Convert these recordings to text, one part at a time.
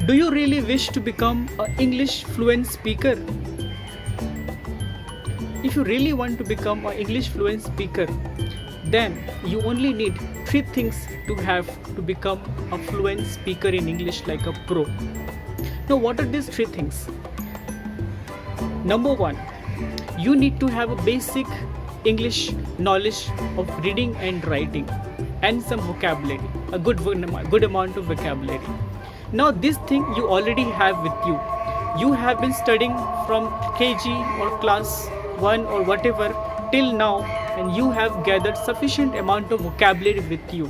Do you really wish to become an English fluent speaker? If you really want to become an English fluent speaker, then you only need three things to have to become a fluent speaker in English like a pro. Now, what are these three things? Number one, you need to have a basic English knowledge of reading and writing and some vocabulary, a good amount of vocabulary. Now, this thing you already have with you. You have been studying from KG or class 1 or whatever till now, and you have gathered sufficient amount of vocabulary with you.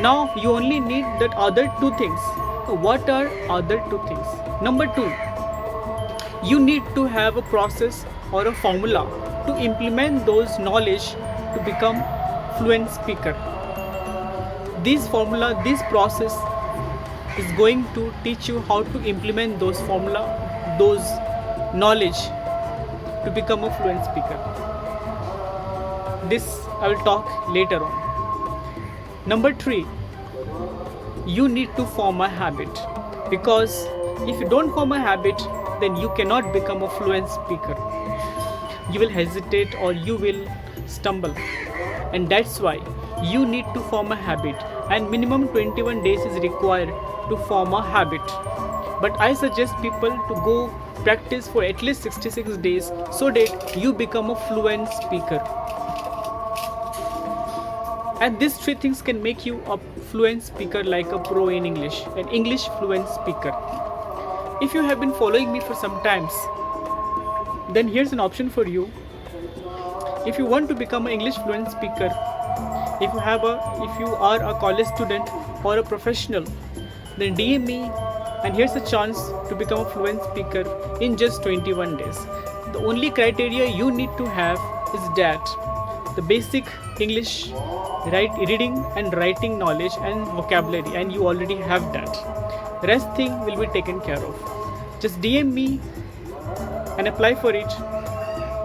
Now you only need that other two things. What are other two things? Number two, you need to have a process or a formula to implement those knowledge to become fluent speaker. This formula, this process is going to teach you how to implement those formula, those knowledge to become a fluent speaker. This I will talk later on. Number three, you need to form a habit, because if you don't form a habit, then you cannot become a fluent speaker. You will hesitate or you will stumble, and that's why you need to form a habit, and minimum 21 days is required to form a habit. But I suggest people to go practice for at least 66 days so that you become a fluent speaker. And these three things can make you a fluent speaker like a pro in English, an English fluent speaker. If you have been following me for some times, then here's an option for you. If you want to become an English fluent speaker, if you are a college student or a professional, then DM me, and here's a chance to become a fluent speaker in just 21 days. The only criteria you need to have is that the basic English reading and writing knowledge and vocabulary, and you already have that. Rest thing will be taken care of. Just DM me and apply for it,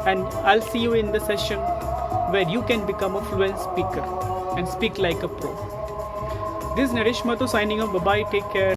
and I'll see you in the session where you can become a fluent speaker and speak like a pro. This is Naresh Mathur signing off. Bye bye, take care.